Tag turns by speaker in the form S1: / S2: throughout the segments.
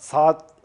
S1: 7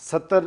S1: 70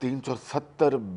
S2: 370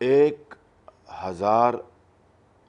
S2: 1000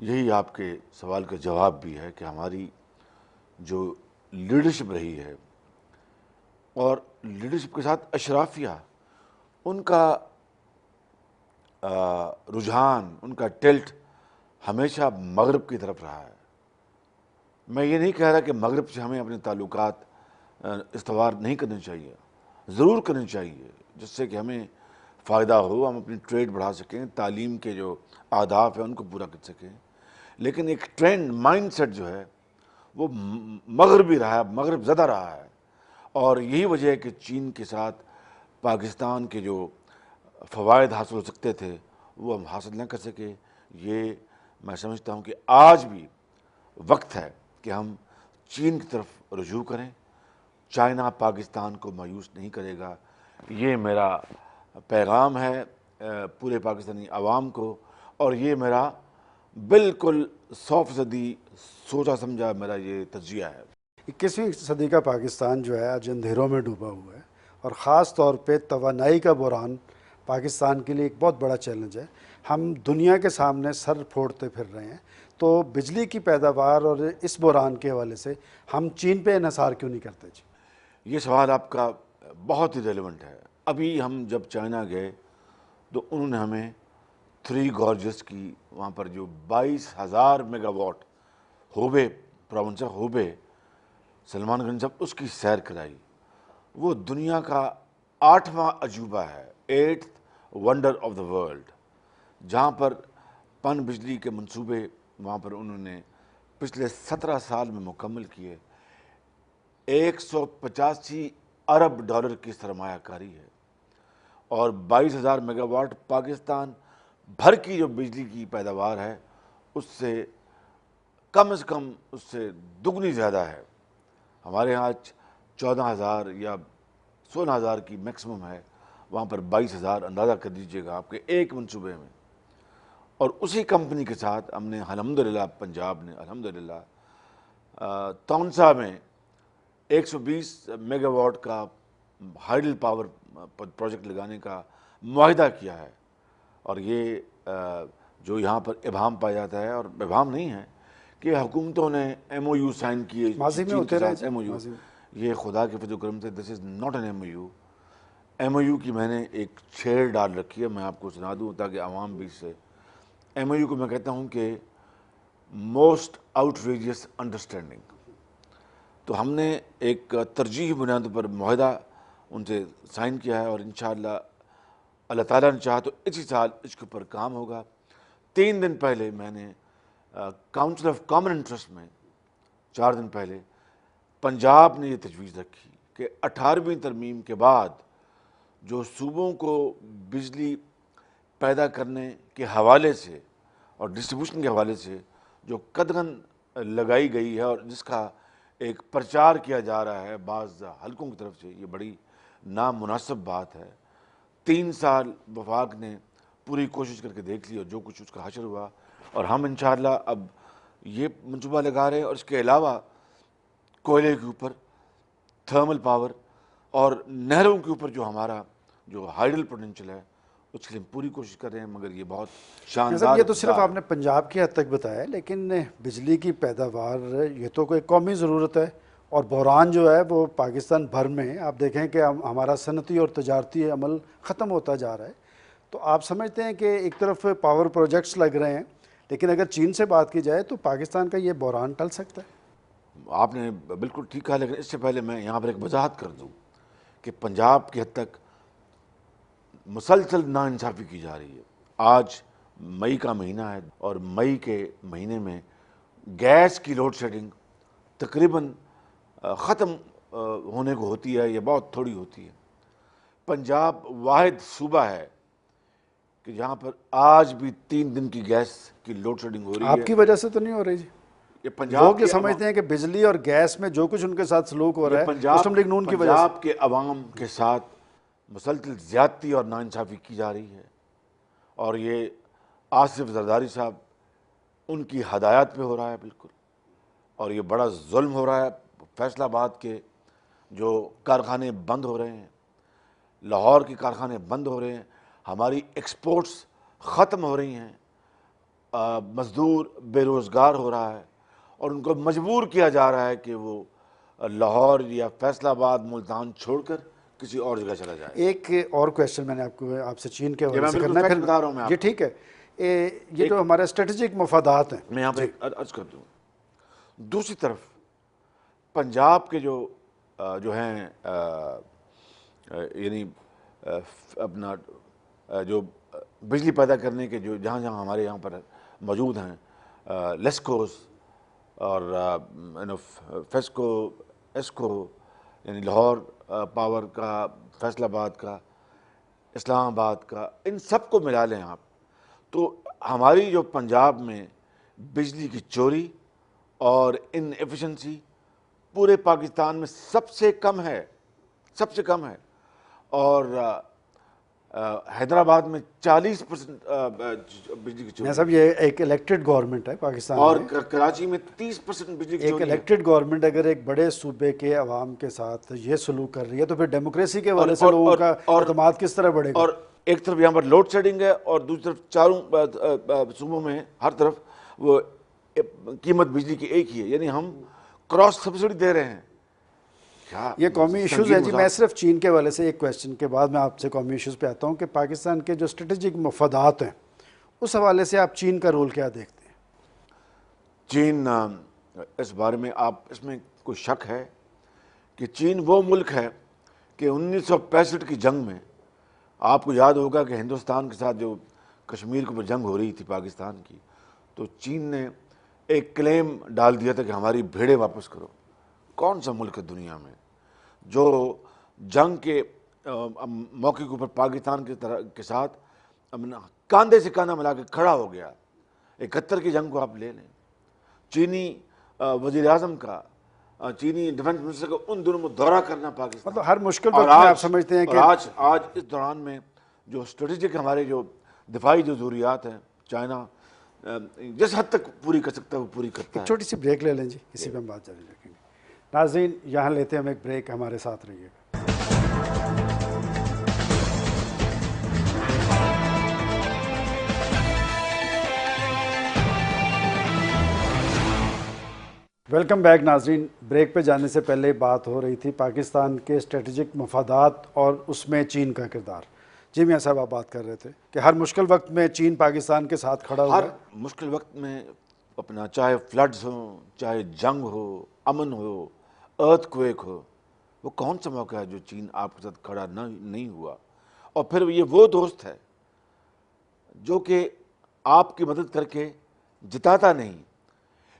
S2: یہی آپ کے سوال کا جواب بھی ہے کہ ہماری جو لیڈرشپ رہی ہے اور لیڈرشپ کے ساتھ اشرافیہ، ان کا رجحان، ان کا ٹلٹ ہمیشہ مغرب کی طرف رہا ہے۔ میں یہ نہیں کہہ رہا کہ مغرب سے ہمیں اپنے تعلقات استوار نہیں کرنے چاہیے، ضرور کرنے چاہیے، جس سے کہ ہمیں فائدہ ہو، ہم اپنی ٹریڈ بڑھا سکیں، تعلیم کے جو اہداف ہیں ان کو پورا کر سکیں۔ لیکن ایک ٹرینڈ مائنڈ سیٹ جو ہے وہ مغربی رہا ہے، مغرب زدہ رہا ہے، اور یہی وجہ ہے کہ چین کے ساتھ پاکستان کے جو فوائد حاصل ہو سکتے تھے وہ ہم حاصل نہ کر سکے۔ یہ میں سمجھتا ہوں کہ آج بھی وقت ہے کہ ہم چین کی طرف رجوع کریں۔ چائنا پاکستان کو مایوس نہیں کرے گا، یہ میرا پیغام ہے پورے پاکستانی عوام کو، اور یہ میرا بالکل 100% سوچا سمجھا میرا یہ تجزیہ ہے۔
S1: 21ویں صدی کا پاکستان جو ہے آج اندھیروں میں ڈوبا ہوا ہے، اور خاص طور پہ توانائی کا بحران پاکستان کے لیے ایک بہت بڑا چیلنج ہے۔ ہم دنیا کے سامنے سر پھوڑتے پھر رہے ہیں، تو بجلی کی پیداوار اور اس بحران کے حوالے سے ہم چین پہ انحصار کیوں نہیں کرتے جی؟
S2: یہ سوال آپ کا بہت ہی ریلیونٹ ہے۔ ابھی ہم جب چائنا گئے تو انہوں نے ہمیں 3 گارجز کی وہاں پر جو 22,000 میگا واٹ ہوبے پروونس ہے، ہوبے سلمان گنج صاحب، اس کی سیر کرائی۔ وہ دنیا کا 8واں عجوبہ ہے، 8th wonder of the world, جہاں پر پن بجلی کے منصوبے وہاں پر انہوں نے پچھلے 17 سال میں مکمل کیے۔ 185 ارب ڈالر کی سرمایہ کاری ہے، اور 22,000 میگا واٹ پاکستان بھر کی جو بجلی کی پیداوار ہے اس سے کم از کم اس سے دگنی زیادہ ہے۔ ہمارے ہاں 14,000 یا 16,000 کی میکسیمم ہے، وہاں پر 22,000، اندازہ کر دیجئے گا آپ کے ایک منصوبے میں۔ اور اسی کمپنی کے ساتھ ہم نے الحمدللہ، پنجاب نے الحمدللہ تونسا میں 120 میگا واٹ کا ہائیڈل پاور پروجیکٹ لگانے کا معاہدہ کیا ہے۔ اور یہ جو یہاں پر ابہام پایا جاتا ہے، اور ابہام نہیں ہے کہ حکومتوں نے ایم او یو سائن کیے
S1: ماضی میں
S2: چین کے
S1: ہوتے رہے
S2: ساتھ،
S1: جی،
S2: ایم او یو،
S1: ماضی میں۔
S2: یہ خدا کے فضل و کرم سے this is not an M O U. M O U کی میں نے ایک شعر ڈال رکھی ہے، میں آپ کو سنا دوں تاکہ عوام بھی سے۔ ایم او یو کو میں کہتا ہوں کہ موسٹ آؤٹریجیس انڈرسٹینڈنگ۔ تو ہم نے ایک ترجیحی بنیاد پر معاہدہ ان سے سائن کیا ہے، اور انشاءاللہ اللہ تعالیٰ نے چاہا تو اسی سال اس کے اوپر کام ہوگا۔ 3 دن پہلے میں نے کاؤنسل آف کامن انٹرسٹ میں، 4 دن پہلے پنجاب نے یہ تجویز رکھی کہ 18ویں ترمیم کے بعد جو صوبوں کو بجلی پیدا کرنے کے حوالے سے اور ڈسٹریبیوشن کے حوالے سے جو قدغن لگائی گئی ہے، اور جس کا ایک پرچار کیا جا رہا ہے بعض حلقوں کی طرف سے، یہ بڑی نامناسب بات ہے۔ 3 سال وفاق نے پوری کوشش کر کے دیکھ لی، اور جو کچھ اس کا حشر ہوا، اور ہم انشاءاللہ اب یہ منصوبہ لگا رہے ہیں، اور اس کے علاوہ کوئلے کے اوپر، تھرمل پاور اور نہروں کے اوپر جو ہمارا جو ہائیڈل پوٹینشیل ہے اس کے لیے ہم پوری کوشش کر رہے ہیں، مگر یہ بہت شاندار
S1: یہ تو صرف
S2: ابتدا
S1: آپ
S2: ہے۔
S1: نے پنجاب کی حد تک بتایا ہے، لیکن بجلی کی پیداوار یہ تو کوئی قومی ضرورت ہے، اور بحران جو ہے وہ پاکستان بھر میں آپ دیکھیں کہ ہمارا صنعتی اور تجارتی عمل ختم ہوتا جا رہا ہے۔ تو آپ سمجھتے ہیں کہ ایک طرف پاور پروجیکٹس لگ رہے ہیں، لیکن اگر چین سے بات کی جائے تو پاکستان کا یہ بحران ٹل سکتا ہے؟
S2: آپ نے بالکل ٹھیک کہا، لیکن اس سے پہلے میں یہاں پر ایک وضاحت کر دوں کہ پنجاب کی حد تک مسلسل ناانصافی کی جا رہی ہے۔ آج مئی کا مہینہ ہے، اور مئی کے مہینے میں گیس کی لوڈ شیڈنگ تقریباً ختم ہونے کو ہوتی ہے، یا بہت تھوڑی ہوتی ہے۔ پنجاب واحد صوبہ ہے کہ جہاں پر آج بھی 3 دن کی گیس کی لوڈ شیڈنگ ہو رہی
S1: آپ
S2: ہے۔
S1: کی وجہ سے تو نہیں ہو رہی جی؟
S2: یہ
S1: لوگ
S2: پنجاب
S1: یہ
S2: کے
S1: سمجھتے ہیں کہ بجلی اور گیس میں جو کچھ ان کے ساتھ سلوک ہو رہا ہے مسلم لیگ نون کی وجہ سے۔
S2: پنجاب کے عوام کے ساتھ مسلسل زیادتی اور ناانصافی کی جا رہی ہے، اور یہ آصف زرداری صاحب ان کی ہدایت پہ ہو رہا ہے بالکل، اور یہ بڑا ظلم ہو رہا ہے۔ فیصل آباد کے جو کارخانے بند ہو رہے ہیں، لاہور کے کارخانے بند ہو رہے ہیں، ہماری ایکسپورٹس ختم ہو رہی ہیں، مزدور بے روزگار ہو رہا ہے اور ان کو مجبور کیا جا رہا ہے کہ وہ لاہور یا فیصل آباد ملتان چھوڑ کر کسی اور جگہ چلا جائے۔
S1: ایک اور کویشچن میں نے آپ سے چین کے
S2: یہ
S1: حوالے
S2: میں
S1: سے
S2: بالکل
S1: کرنا ہے
S2: فیکٹ بتا رہا ہوں میں آپ
S1: جی
S2: کو۔
S1: ٹھیک ہے، یہ جو ہمارے اسٹریٹجک مفادات ہیں،
S2: میں یہاں پر ایک عرض کر دوں، دوسری طرف پنجاب کے جو ہیں یعنی اپنا جو بجلی پیدا کرنے کے جو جہاں جہاں ہمارے یہاں پر موجود ہیں لیسکوز اور فیسکو ایسکو، یعنی لاہور پاور کا، فیصل آباد کا، اسلام آباد کا، ان سب کو ملا لیں آپ تو ہماری جو پنجاب میں بجلی کی چوری اور ان ایفیشنسی پورے پاکستان میں سب سے کم ہے، سب سے کم ہے۔ اور حیدرآباد میں 40% بجلی کی چوری،
S1: صاحب یہ ایک الیکٹڈ گورنمنٹ ہے پاکستان
S2: اور
S1: میں،
S2: کراچی میں 30% بجلی کی
S1: ایک
S2: چوری ہے۔
S1: الیکٹڈ گورنمنٹ اگر ایک بڑے صوبے کے عوام کے ساتھ یہ سلوک کر رہی ہے تو پھر ڈیموکریسی کے حوالے سے لوگوں کا اعتماد کس طرح بڑھے گا؟
S2: اور ایک طرف یہاں پر لوڈ شیڈنگ ہے اور دوسری طرف چاروں صوبوں میں ہر طرف وہ قیمت بجلی کی ایک ہی ہے، یعنی ہم کراس سبسڈی دے رہے ہیں۔
S1: یہ قومی ایشوز ہیں جی۔ میں صرف چین کے حوالے سے ایک کویشچن کے بعد میں آپ سے قومی ایشوز پہ آتا ہوں کہ پاکستان کے جو اسٹریٹجک مفادات ہیں اس حوالے سے آپ چین کا رول کیا دیکھتے ہیں؟
S2: چین، اس بارے میں اس میں کوئی شک ہے کہ چین وہ ملک ہے کہ 1965 کی جنگ میں آپ کو یاد ہوگا کہ ہندوستان کے ساتھ جو کشمیر کے اوپر جنگ ہو رہی تھی پاکستان کی، تو چین نے ایک کلیم ڈال دیا تھا کہ ہماری بھیڑیں واپس کرو۔ کون سا ملک ہے دنیا میں جو جنگ کے موقع کے اوپر پاکستان کے ساتھ کاندھے سے کاندھا ملا کے کھڑا ہو گیا؟ 71 کی جنگ کو آپ لے لیں، چینی وزیر اعظم کا، چینی ڈیفنس منسٹر کا ان دنوں میں دورہ کرنا پاکستان،
S1: مطلب ہر مشکل وقت میں آپ سمجھتے ہیں کہ
S2: آج اس دوران میں جو اسٹریٹجک ہمارے جو دفاعی جو ضروریات ہیں، چائنا جس حد تک پوری کر سکتا ہے وہ پوری کرتا ہے۔
S1: چھوٹی سی بریک لے لیں جی، اسی پہ ہم بات جاری رکھیں گے۔ ناظرین یہاں لیتے ہیں ہم ایک بریک، ہمارے ساتھ رہیے گا۔ ویلکم بیک ناظرین۔ بریک پہ جانے سے پہلے بات ہو رہی تھی پاکستان کے اسٹریٹجک مفادات اور اس میں چین کا کردار۔ جی میاں صاحب آپ بات کر رہے تھے کہ ہر مشکل وقت میں چین پاکستان کے ساتھ کھڑا ہوا
S2: ہر
S1: ہے۔
S2: مشکل وقت میں اپنا، چاہے فلڈز ہوں، چاہے جنگ ہو، امن ہو، ارتھ کویک ہو، وہ کون سا موقع ہے جو چین آپ کے ساتھ کھڑا نہیں ہوا؟ اور پھر یہ وہ دوست ہے جو کہ آپ کی مدد کر کے جتاتا نہیں،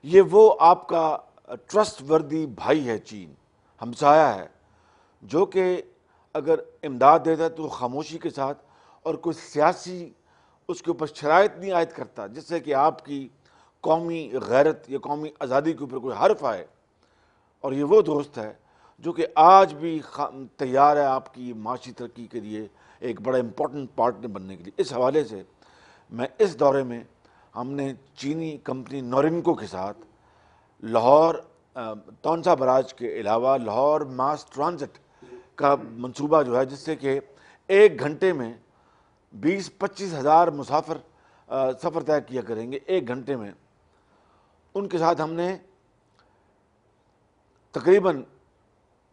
S2: یہ وہ آپ کا ٹرسٹ وردی بھائی ہے، چین ہمسایہ ہے، جو کہ اگر امداد دیتا ہے تو خاموشی کے ساتھ، اور کوئی سیاسی اس کے اوپر شرائط نہیں عائد کرتا جس سے کہ آپ کی قومی غیرت یا قومی آزادی کے اوپر کوئی حرف آئے۔ اور یہ وہ دوست ہے جو کہ آج بھی تیار ہے آپ کی معاشی ترقی کے لیے ایک بڑا امپورٹنٹ پارٹنر بننے کے لیے۔ اس حوالے سے میں اس دورے میں ہم نے چینی کمپنی نورنکو کے ساتھ لاہور تونسا براج کے علاوہ لاہور ماس ٹرانزٹ کا منصوبہ جو ہے، جس سے کہ 1 گھنٹے میں 20-25 ہزار مسافر سفر طے کیا کریں گے 1 گھنٹے میں، ان کے ساتھ ہم نے تقریباً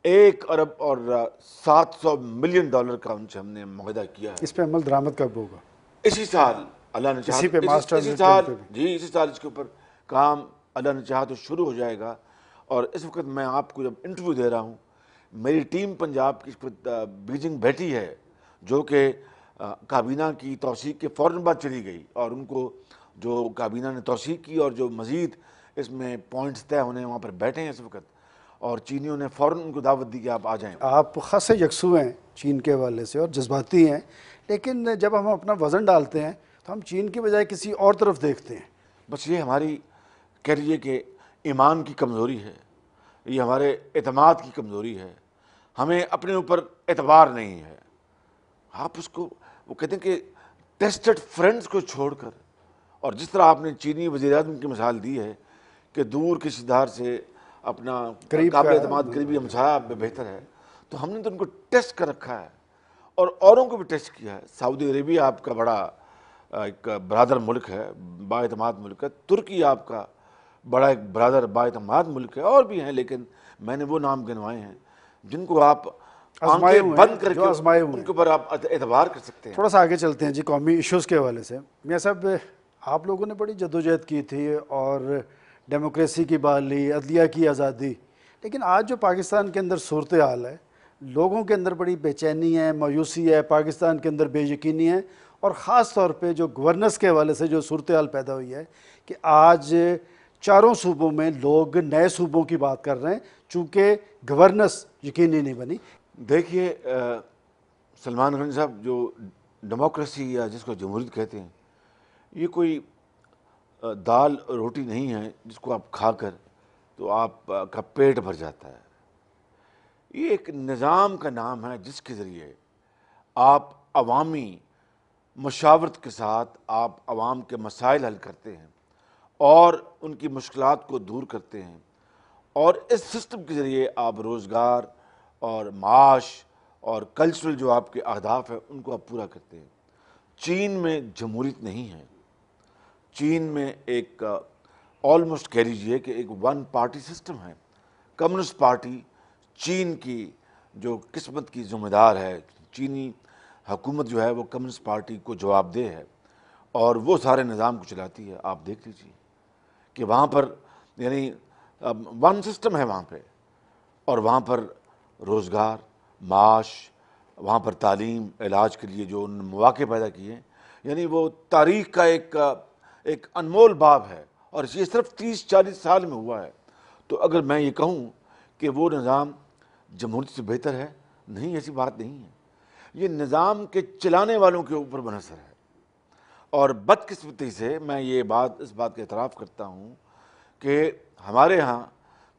S2: 1 ارب اور 700 ملین ڈالر کا ان سے ہم نے معاہدہ کیا ہے۔
S1: اس پہ عمل درآمد کب ہوگا؟
S2: اسی سال اللہ نے چاہا،
S1: اسی پہ ماسٹر
S2: اسی سال اس کے اوپر کام اللہ نے چاہا تو شروع ہو جائے گا۔ اور اس وقت میں آپ کو جب انٹرویو دے رہا ہوں، میری ٹیم پنجاب کی اس وقت بیجنگ بیٹھی ہے، جو کہ کابینہ کی توثیق کے فوراً بعد چلی گئی، اور ان کو جو کابینہ نے توثیق کی اور جو مزید اس میں پوائنٹس طے ہونے وہاں پر بیٹھے ہیں اس وقت، اور چینیوں نے فوراً ان کو دعوت دی کہ آپ آ جائیں۔
S1: آپ خاصے یکسو ہیں چین کے حوالے سے اور جذباتی ہیں، لیکن جب ہم اپنا وزن ڈالتے ہیں تو ہم چین کی بجائے کسی اور طرف دیکھتے ہیں۔
S2: بس یہ ہماری کہہ لیجیے کہ ایمان کی کمزوری ہے، یہ ہمارے اعتماد کی کمزوری ہے، ہمیں اپنے اوپر اعتبار نہیں ہے۔ آپ اس کو، وہ کہتے ہیں کہ ٹیسٹڈ فرینڈز کو چھوڑ کر، اور جس طرح آپ نے چینی وزیر اعظم کی مثال دی ہے کہ دور کسی دھار سے اپنا قابل اعتماد قریبی ہمسایہ بہتر ہے، تو ہم نے تو ان کو ٹیسٹ کر رکھا ہے اور اوروں کو بھی ٹیسٹ کیا ہے۔ سعودی عربیہ آپ کا بڑا ایک برادر ملک ہے، بااعتماد ملک ہے، ترکی آپ کا بڑا ایک برادر بااعتماد ملک ہے، اور بھی ہیں، لیکن میں نے وہ نام گنوائے ہیں جن کو آپ
S1: آزمائے
S2: آنکھیں
S1: ہوئے
S2: بند
S1: ہیں،
S2: کر
S1: جو
S2: کے
S1: آزمائے ہوئے
S2: ان
S1: ہیں۔
S2: کے اوپر آپ اعتبار کر سکتے ہیں۔
S1: تھوڑا سا آگے چلتے ہیں جی، قومی ایشوز کے حوالے سے میاں صاحب، آپ لوگوں نے بڑی جدوجہد کی تھی اور ڈیموکریسی کی بحالی، عدلیہ کی آزادی، لیکن آج جو پاکستان کے اندر صورتحال ہے، لوگوں کے اندر بڑی بے چینی ہے، مایوسی ہے، پاکستان کے اندر بے یقینی ہے، اور خاص طور پہ جو گورننس کے حوالے سے جو صورتحال پیدا ہوئی ہے کہ آج چاروں صوبوں میں لوگ نئے صوبوں کی بات کر رہے ہیں چونکہ گورننس یقینی نہیں بنی۔
S2: دیکھیے سلمان غنی صاحب، جو ڈیموکریسی یا جس کو جمہوریت کہتے ہیں، یہ کوئی دال روٹی نہیں ہے جس کو آپ کھا کر تو آپ کا پیٹ بھر جاتا ہے۔ یہ ایک نظام کا نام ہے جس کے ذریعے آپ عوامی مشاورت کے ساتھ آپ عوام کے مسائل حل کرتے ہیں اور ان کی مشکلات کو دور کرتے ہیں، اور اس سسٹم کے ذریعے آپ روزگار اور معاش اور کلچرل جو آپ کے اہداف ہیں ان کو آپ پورا کرتے ہیں۔ چین میں جمہوریت نہیں ہے، چین میں ایک آلموسٹ کہہ لیجیے کہ ایک ون پارٹی سسٹم ہے۔ کمیونسٹ پارٹی چین کی جو قسمت کی ذمہ دار ہے، چینی حکومت جو ہے وہ کمیونسٹ پارٹی کو جواب دہ ہے اور وہ سارے نظام کو چلاتی ہے۔ آپ دیکھ لیجیے کہ وہاں پر یعنی ون سسٹم ہے وہاں پہ، اور وہاں پر روزگار، معاش، وہاں پر تعلیم، علاج کے لیے جو ان مواقع پیدا کیے، یعنی وہ تاریخ کا ایک انمول باب ہے، اور یہ صرف 30-40 سال میں ہوا ہے۔ تو اگر میں یہ کہوں کہ وہ نظام جمہوریت سے بہتر ہے، نہیں، ایسی بات نہیں ہے۔ یہ نظام کے چلانے والوں کے اوپر منحصر ہے، اور بدقسمتی سے میں اس بات کا اعتراف کرتا ہوں کہ ہمارے ہاں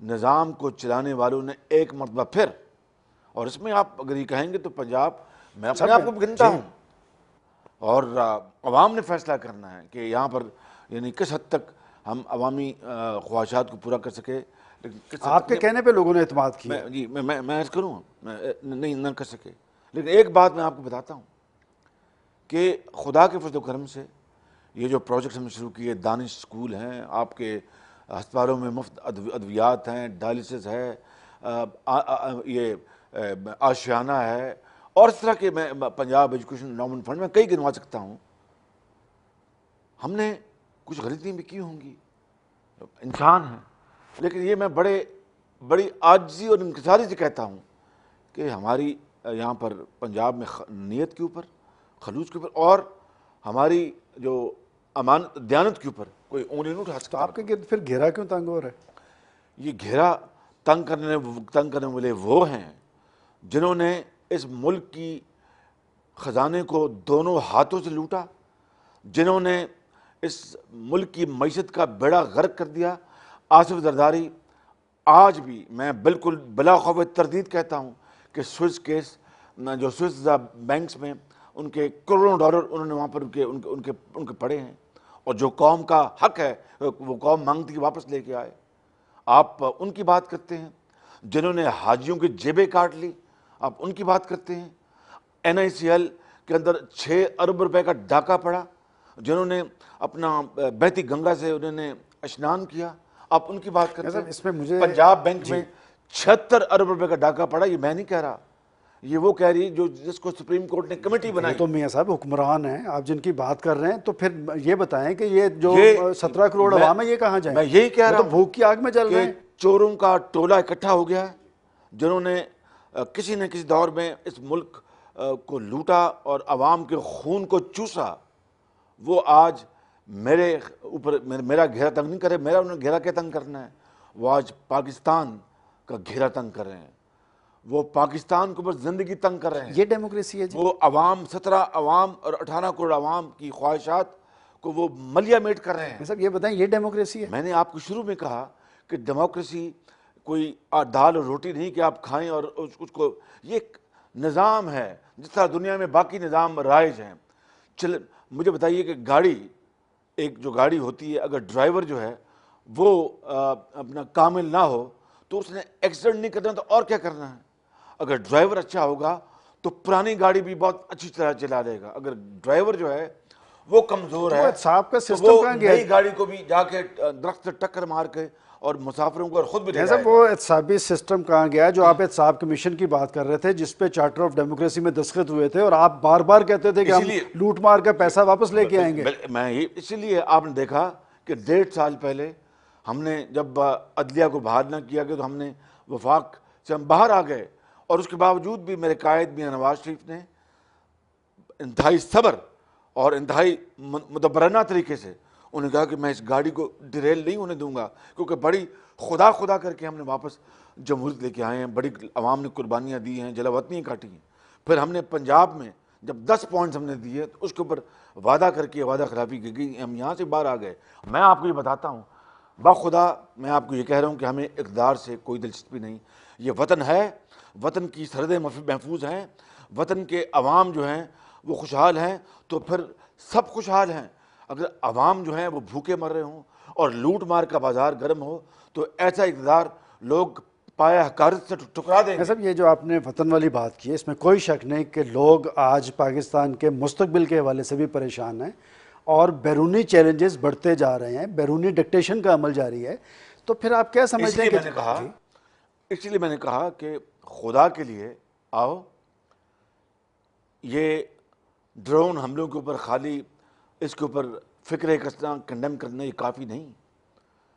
S2: نظام کو چلانے والوں نے ایک مرتبہ پھر، اور اس میں آپ اگر یہ کہیں گے تو پنجاب، میں اپنے آپ کو بھی گنتا ہوں، اور عوام نے فیصلہ کرنا ہے کہ یہاں پر یعنی کس حد تک ہم عوامی خواہشات کو پورا کر سکے، لیکن کس حد
S1: آپ
S2: تک
S1: کے کہنے پہ لوگوں نے اعتماد کیا۔
S2: میں عرض کروں نہیں نہ کر سکے۔ لیکن ایک بات میں آپ کو بتاتا ہوں کہ خدا کے فضل و کرم سے یہ جو پروجیکٹس ہم نے شروع کیے، دانش اسکول ہیں، آپ کے ہسپتالوں میں مفت ادویات ہیں، ڈائلسس ہے، یہ آشیانہ ہے، اور اس طرح کے میں پنجاب ایجوکیشن انڈاؤمنٹ فنڈ میں کئی گنوا سکتا ہوں۔ ہم نے کچھ غلطیاں بھی کی ہوں گی، انسان ہیں، لیکن یہ میں بڑی عاجزی اور انکساری سے کہتا ہوں کہ ہماری یہاں پر پنجاب میں نیت کے اوپر، خلوص کے اوپر، اور ہماری جو دیانت کے اوپر کوئی انگلی نہیں اٹھا
S1: تو
S2: سکتا۔
S1: آپ کے گرد پھر گھیرا کیوں تنگ ہو رہا ہے؟
S2: یہ گھیرا تنگ کرنے والے وہ ہیں جنہوں نے اس ملک کی خزانے کو دونوں ہاتھوں سے لوٹا، جنہوں نے اس ملک کی معیشت کا بیڑا غرق کر دیا۔ آصف زرداری، آج بھی میں بالکل بلا خوف تردید کہتا ہوں کہ سوئس کیس، جو سوئس بینکس میں ان کے کروڑوں ڈالر انہوں نے وہاں پر ان کے پڑے ہیں، اور جو قوم کا حق ہے وہ قوم مانگتی کہ واپس لے کے آئے۔ آپ ان کی بات کرتے ہیں۔ جنہوں نے حاجیوں کی جیبیں کاٹ لی، آپ ان کی بات کرتے ہیں۔ NICL کے اندر 6 ارب روپے کا ڈاکہ پڑا، جنہوں نے اپنا بہتی گنگا سے انہوں نے اشنان کیا، آپ ان کی بات کرتے
S1: اس میں
S2: ہیں۔
S1: مجھے
S2: پنجاب بینک میں 76 ارب روپے کا ڈاکہ پڑا، یہ میں نہیں کہہ رہا، یہ وہ کہہ رہی جس کو سپریم کورٹ نے کمیٹی
S1: وہ
S2: بنائی۔
S1: تو میاں صاحب حکمران ہیں، آپ جن کی بات کر رہے ہیں، تو پھر یہ بتائیں کہ یہ جو
S2: یہ
S1: 17 کروڑ عوام ہے یہ کہاں جائیں؟
S2: میں یہی کہہ رہا
S1: وہ
S2: ہوں
S1: تو بھوک کی آگ میں جل رہے
S2: کہ
S1: ہیں۔
S2: چوروں کا ٹولہ اکٹھا ہو گیا ہے، جنہوں نے کسی نہ کسی دور میں اس ملک کو لوٹا اور عوام کے خون کو چوسا۔ وہ آج میرے اوپر میرا گھیرا تنگ نہیں کرے، میرا انہیں گھیرا کیا تنگ کرنا ہے؟ وہ آج پاکستان کا گھیرا تنگ کر رہے ہیں، وہ پاکستان کو بس زندگی تنگ کر رہے ہیں۔
S1: یہ ڈیموکریسی ہے جی؟
S2: وہ عوام 17 عوام اور 18 کروڑ عوام کی خواہشات کو وہ ملیا میٹ کر رہے ہیں۔
S1: صاحب یہ بتائیں یہ ڈیموکریسی ہے؟
S2: میں نے آپ کو شروع میں کہا کہ ڈیموکریسی کوئی دال اور روٹی نہیں کہ آپ کھائیں اور اس کو، یہ ایک نظام ہے جس طرح دنیا میں باقی نظام رائج ہیں۔ مجھے بتائیے کہ ایک جو گاڑی ہوتی ہے، اگر ڈرائیور جو ہے وہ اپنا کامل نہ ہو تو اس نے ایکسیڈنٹ نہیں کرنا، تو اور کیا کرنا ہے؟ اگر ڈرائیور اچھا ہوگا تو پرانی گاڑی بھی بہت اچھی طرح چلا لے گا۔ اگر ڈرائیور جو ہے وہ کمزور ہے،
S1: احتساب کا
S2: تو
S1: سسٹم
S2: وہ
S1: کہاں گیا؟
S2: نئی گاڑی کو بھی جا کے درخت سے ٹکر مار کے اور مسافروں کو اور خود بھی لے جائے
S1: صاحب
S2: گا۔
S1: وہ احتسابی سسٹم کہاں گیا جو آپ احتساب کمیشن کی بات کر رہے تھے، جس پہ چارٹر آف ڈیموکریسی میں دستخط ہوئے تھے، اور آپ بار بار کہتے تھے کہ
S2: اسی
S1: ہم
S2: لیے
S1: لوٹ مار کا پیسہ واپس لے کے آئیں گے؟
S2: میں یہ اسی لیے آپ نے دیکھا کہ 1.5 سال پہلے ہم نے جب عدلیہ کو بحال نہ کیا گیا تو ہم نے وفاق سے ہم باہر آ گئے، اور اس کے باوجود بھی میرے قائد میاں نواز شریف نے انتہائی صبر اور انتہائی مدبرانہ طریقے سے انہوں نے کہا کہ میں اس گاڑی کو ڈیریل نہیں ہونے دوں گا، کیونکہ بڑی خدا کر کے ہم نے واپس جمہوریت لے کے آئے ہیں، بڑی عوام نے قربانیاں دی ہیں، جلا وطنیاں کاٹی ہیں۔ پھر ہم نے پنجاب میں جب 10 پوائنٹس ہم نے دیے تو اس کے اوپر وعدہ کر کے وعدہ خلافی کی گئی، ہم یہاں سے باہر آ گئے۔ میں آپ کو یہ بتاتا ہوں، بخدا میں آپ کو یہ کہہ رہا ہوں کہ ہمیں اقتدار سے کوئی دلچسپی نہیں، یہ وطن ہے، وطن کی سرحدیں محفوظ ہیں، وطن کے عوام جو ہیں وہ خوشحال ہیں، تو پھر سب خوشحال ہیں۔ اگر عوام جو ہیں وہ بھوکے مر رہے ہوں اور لوٹ مار کا بازار گرم ہو تو ایسا اقتدار لوگ پایہ حقارت سے ٹھکرا دیں گے۔
S1: صاحب یہ جو آپ نے وطن والی بات کی ہے، اس میں کوئی شک نہیں کہ لوگ آج پاکستان کے مستقبل کے حوالے سے بھی پریشان ہیں، اور بیرونی چیلنجز بڑھتے جا رہے ہیں، بیرونی ڈکٹیشن کا عمل جاری ہے، تو پھر آپ کیا سمجھتے ہیں کہ
S2: اسی لیے میں نے کہا کہ خدا کے لیے آؤ، یہ ڈرون حملوں کے اوپر خالی اس کے اوپر فکر کرنا، کنڈیم کرنا یہ کافی نہیں۔